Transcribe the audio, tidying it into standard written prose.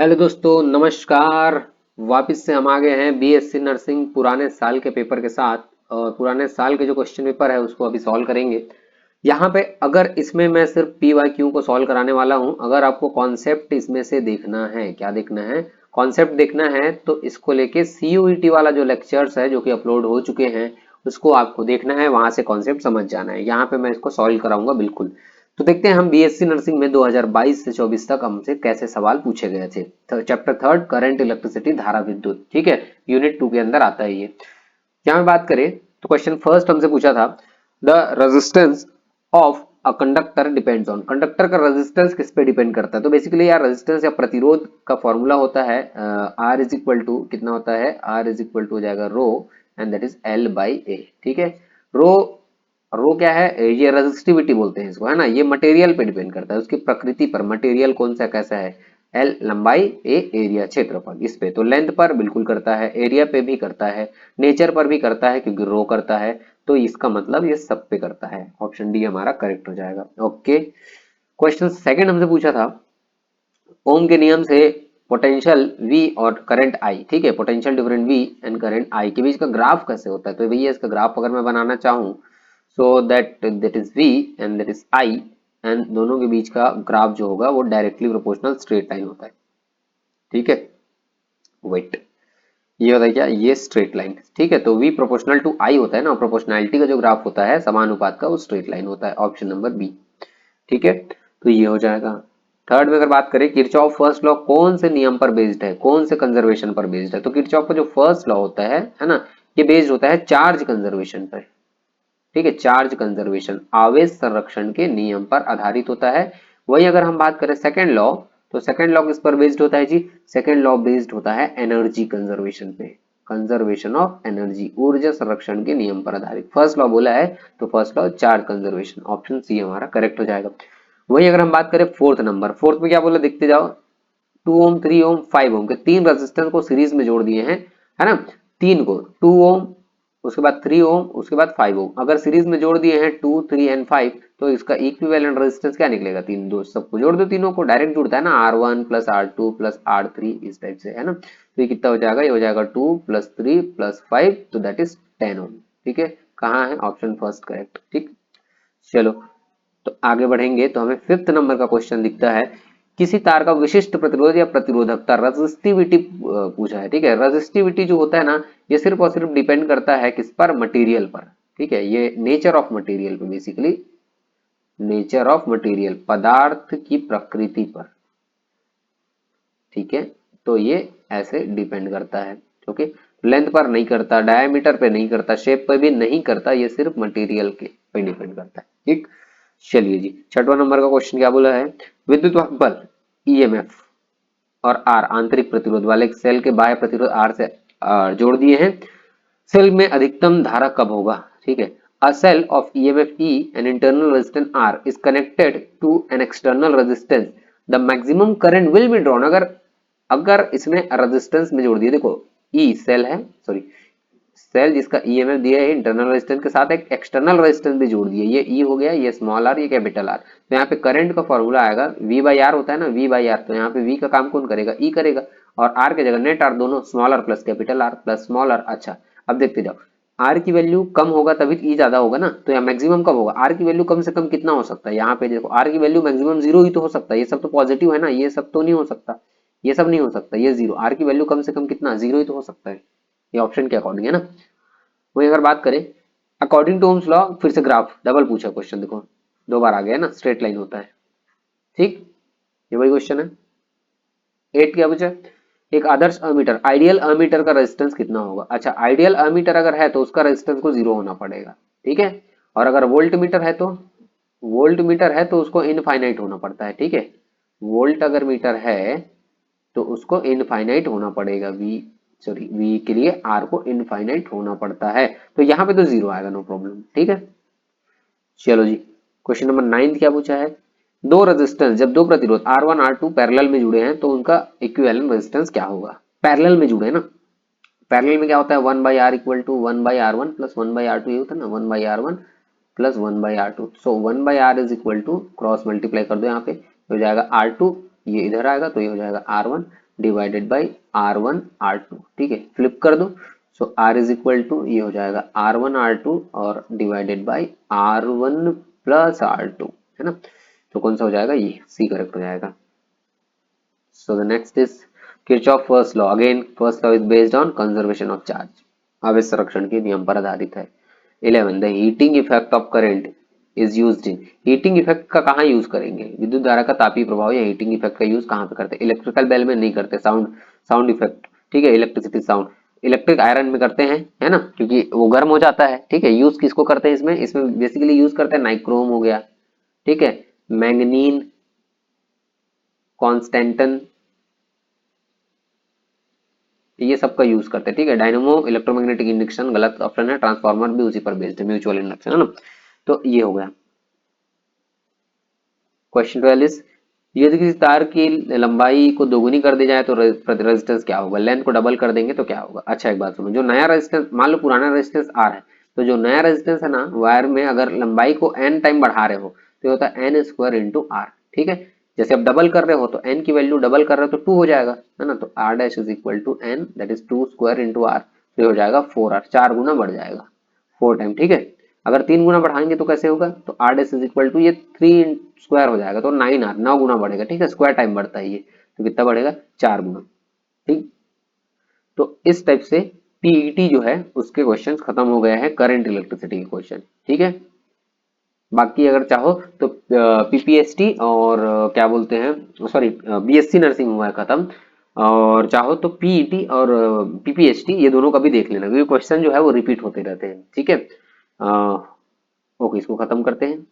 Hello दोस्तों, नमस्कार। वापस से हम आ गए हैं बीएससी नर्सिंग पुराने साल के पेपर के साथ। और पुराने साल के जो क्वेश्चन पेपर है उसको अभी सॉल्व करेंगे। यहाँ पे अगर इसमें मैं सिर्फ पी वाई क्यू को सॉल्व कराने वाला हूँ। अगर आपको कॉन्सेप्ट इसमें से देखना है, क्या देखना है, कॉन्सेप्ट देखना है, तो इसको लेके सीयूईटी वाला जो लेक्चर्स है जो कि अपलोड हो चुके हैं उसको आपको देखना है, वहां से कॉन्सेप्ट समझ जाना है। यहाँ पे मैं इसको सॉल्व कराऊंगा बिल्कुल। तो देखते हैं हम बीएससी नर्सिंग में 2022 से 24 तक हमसे कैसे सवाल पूछे गए थे। तो चैप्टर थर्ड करंट इलेक्ट्रिसिटी धारा विद्युत, ठीक है, यूनिट 2 के अंदर आता है ये। यहाँ में बात करें तो क्वेश्चन फर्स्ट हमसे पूछा था, the resistance of a conductor depends on. Conductor का रेजिस्टेंस किस पे डिपेंड करता है? तो बेसिकली यार रेजिस्टेंस या प्रतिरोध का फॉर्मूला होता है आर इज इक्वल टू कितना होता है, आर इज इक्वल टू हो जाएगा row and that is L by A. ठीक है, रो रो क्या है, ये रेजिस्टिविटी बोलते हैं इसको, है ना। ये मटेरियल पे डिपेंड करता है, उसकी प्रकृति पर, मटेरियल कौन सा कैसा है। एल लंबाई, ए एरिया क्षेत्रफल, इस पे तो लेंथ पर बिल्कुल करता है, एरिया पे भी करता है, नेचर पर भी करता है क्योंकि रो करता है। तो इसका मतलब ये सब पे करता है। ऑप्शन डी हमारा करेक्ट हो जाएगा। ओके, क्वेश्चन सेकंड हमसे पूछा था, ओम के नियम से पोटेंशियल V और करंट I, ठीक है, potential different V and current I के बीच का ग्राफ कैसे होता है। तो भैया इसका ग्राफ अगर मैं बनाना चाहूँ, so that is V and that is I, and दोनों के बीच का ग्राफ जो होगा वो डायरेक्टली प्रोपोर्शनल स्ट्रेट लाइन होता है। ठीक है, वेट, ये होता है क्या, ये स्ट्रेट लाइन। ठीक है, तो V प्रोपोर्शनल टू I होता है ना, प्रोपोर्शनैलिटी का जो ग्राफ होता है समानुपात का, वो स्ट्रेट लाइन होता है। Option number B. ठीक है, तो ये हो जाएगा। थर्ड में अगर बात करें, किरचॉफ फर्स्ट लॉ कौन से नियम पर बेस्ड है, कौन से कंजर्वेशन पर बेस्ड है। तो किरचॉफ का जो फर्स्ट लॉ होता है ना, ये बेस्ड होता है चार्ज कंजर्वेशन पर। ठीक है, चार्ज कंजर्वेशन, आवेश संरक्षण के नियम पर आधारित होता है। वही अगर हम बात करें सेकंड लॉ, तो सेकंड लॉ किस पर बेस्ड होता है जी, सेकंड लॉ बेस्ड होता है एनर्जी कंजर्वेशन पे, कंजर्वेशन ऑफ एनर्जी, ऊर्जा संरक्षण के नियम पर आधारित। फर्स्ट लॉ बोला है तो first law charge conservation, option C हमारा करेक्ट हो जाएगा। वही अगर हम बात करें फोर्थ नंबर, फोर्थ में क्या बोला देखते जाओ, 2 ओम 3 ओम 5 ओम के तीन रेजिस्टेंस को सीरीज में जोड़ दिए हैं, है ना। तीन को 2 ओम, उसके बाद 3 ओम, उसके बाद 5 ओम, अगर सीरीज में जोड़ दिए हैं 2 3 एंड 5, तो इसका इक्विवेलेंट रेजिस्टेंस क्या निकलेगा, तीन, दो सबको जोड़ दो, तीनों को डायरेक्ट जुड़ता है ना, R1 plus R2 plus R3, इस टाइप से, है ना। तो ये कितना हो जाएगा, ये हो जाएगा 2 प्लस 3 प्लस 5, तो दैट इज 10 ओम। ठीक है, कहाँ है, ऑप्शन फर्स्ट करेक्ट। ठीक, चलो तो आगे बढ़ेंगे तो हमें फिफ्थ नंबर का क्वेश्चन दिखता है, किसी तार का विशिष्ट प्रतिरोध या प्रतिरोधकता, रजिस्टिविटी पूछा है। ठीक है, रजिस्टिविटी जो होता है ना, ये सिर्फ और सिर्फ डिपेंड करता है किस पर, मटेरियल पर। ठीक है, ये नेचर ऑफ मटेरियल पर, बेसिकली नेचर ऑफ मटेरियल, पदार्थ की प्रकृति पर। ठीक है, तो ये ऐसे डिपेंड करता है। ओके, लेंथ पर नहीं करता, डायमीटर पे नहीं करता, शेप पे भी नहीं करता, ये सिर्फ मटेरियल के पे डिपेंड करता है। ठीक, चलिए जी, छठवां नंबर का क्वेश्चन क्या बोला है, विद्युत वाहक बल ईएमएफ और आर आंतरिक प्रतिरोध वाले एक सेल के बाह्य प्रतिरोध आर से जोड़ दिए हैं। सेल में अधिकतम धारा कब होगा। ठीक है, a cell of EMF E and internal resistance R is connected to an external resistance, the maximum current will be drawn. अगर अगर इसमें रेजिस्टेंस में जोड़ दिए, देखो ई सेल है, सॉरी सेल जिसका ईएमएफ दिया है इंटरनल रेजिस्टेंस के साथ एक एक्सटर्नल रेजिस्टेंस भी जोड़ दिए, ये ई हो गया, ये स्मॉल आर, ये कैपिटल आर। तो यहाँ पे करंट का फॉर्मूला आएगा वी बाई आर होता है ना, वी बाई आर, तो यहाँ पे वी का काम कौन करेगा, ई करेगा, और आर के जगह नेट आर, दोनों small R plus capital R plus small R. अच्छा, अब देखते जाओ, आर की वैल्यू कम होगा तभी ई ज्यादा होगा ना, तो यहाँ मैक्सिमम कब होगा, आर की वैल्यू कम से कम कितना हो सकता है, यहाँ पे देखो आर की वैल्यू मैक्सिमम जीरो ही तो हो सकता है, ये सब तो पॉजिटिव है ना, ये सब तो नहीं हो सकता, ये सब नहीं हो सकता, ये जीरो, आर की वैल्यू कम से कम कितना, जीरो ही तो हो सकता है, ये ऑप्शन के अकॉर्डिंग है ना। वही अगर बात करें अकॉर्डिंग टू ओम्स लॉ, फिर से ग्राफ डबल पूछा क्वेश्चन, देखो दो बार आ गया ना, स्ट्रेट लाइन होता है। ठीक, ये वही क्वेश्चन है। एट क्या पूछा, एक आदर्श अमीटर, आइडियल अमीटर का रेजिस्टेंस कितना होगा। अच्छा, आइडियल अमीटर अगर है तो उसका रेजिस्टेंस को जीरो होना पड़ेगा। ठीक है, और अगर वोल्ट मीटर है तो, वोल्ट मीटर है तो उसको इनफाइनाइट होना पड़ता है। ठीक है, वोल्ट अगर मीटर है तो उसको इनफाइनाइट होना पड़ेगा, वी सॉरी वी के लिए आर को इनफाइनाइट होना पड़ता है, तो यहाँ पे तो जीरो आएगा, नो प्रॉब्लम। ठीक है, चलो जी, क्वेश्चन नंबर 9 क्या पूछा है, दो रेजिस्टेंस जब दो प्रतिरोध R1 R2 पैरेलल में जुड़े हैं तो उनका इक्विवेलेंट रेजिस्टेंस क्या होगा। पैरेलल में जुड़े हैं ना, पैरेलल में क्या होता है, 1 by R equal to 1 by R one plus 1 by R two, ये होता है ना, 1 by R one plus 1 by R two, so 1 by R is equal to, cross multiply कर दो यहाँ पे, हो जाएगा R2, ये इधर आएगा तो ये हो जाएगा R1, divided by R1 R2, ठीक है, फ्लिप कर दो। सो R इज इक्वल टू ये हो जाएगा R1 R2 और divided by R1 plus R2, है ना। तो कौन सा हो जाएगा, ये सी करेक्ट हो जाएगा। So the next is Kirchhoff first law. Again, first law is based on conservation of charge. आवेश संरक्षण के नियम पर आधारित है। 11. The heating effect of current is used in. Heating effect का कहाँ यूज करेंगे, विद्युत धारा का तापीय प्रभाव या हीटिंग इफेक्ट का यूज कहाँ पे करते हैं, इलेक्ट्रिकल बेल में नहीं करते, साउंड इफेक्ट, ठीक है, इलेक्ट्रिसिटी साउंड, इलेक्ट्रिक आयरन में करते हैं, है ना, क्योंकि वो गर्म हो जाता है, ठीक है। यूज किसको करते हैं इसमें, इसमें बेसिकली यूज करते हैं नाइक्रोम हो गया, ठीक है, मैंगनीन, कॉन्स्टेंटन, ये सब का यूज करते हैं, ठीक है। डायनेमो इलेक्ट्रोमैग्नेटिक इंडक्शन गलत ऑप्शन है, ट्रांसफार्मर भी उसी पर बेस्ड है, म्यूचुअल इंडक्शन, है ना। तो ये हो गया। क्वेश्चन 12 इज यदि किसी तार की लंबाई को दोगुनी कर दी जाए तो रेजिस्टेंस क्या होगा, लेंथ को डबल कर देंगे तो क्या होगा। अच्छा एक बात सुनो, जो नया रेजिस्टेंस, मान लो पुराना रेजिस्टेंस आर है, तो जो नया रेजिस्टेंस है ना वायर में, अगर लंबाई को एन टाइम बढ़ा रहे हो तो ये होता है एन स्क्वायर इंटू आर, ठीक है। जैसे अब डबल कर रहे हो तो एन की वैल्यू डबल कर रहे हो तो 2 हो जाएगा, है ना। तो R dash is equal to N that is 2 square into R, तो हो जाएगा 4 आर, 4 गुना बढ़ जाएगा, 4 टाइम, ठीक है। अगर 3 गुना बढ़ाएंगे तो कैसे होगा, तो R dash is equal to ये 3 स्क्वायर हो जाएगा तो 9 आर, 9 गुना बढ़ेगा, ठीक है, स्क्वायर टाइम बढ़ता है ये, तो कितना बढ़ेगा, 4 गुना, ठीक। तो इस टाइप से पीईटी जो है उसके क्वेश्चंस खत्म हो गए हैं, करंट इलेक्ट्रिसिटी के क्वेश्चन, ठीक है। बाकी अगर चाहो तो पीपीएसटी और क्या बोलते हैं, सॉरी बीएससी नर्सिंग हुआ है खत्म, और चाहो तो पीईटी और पीपीएसटी ये दोनों का भी देख लेना, क्योंकि क्वेश्चन जो है वो रिपीट होते रहते हैं, ठीक है। ओके, इसको खत्म करते हैं।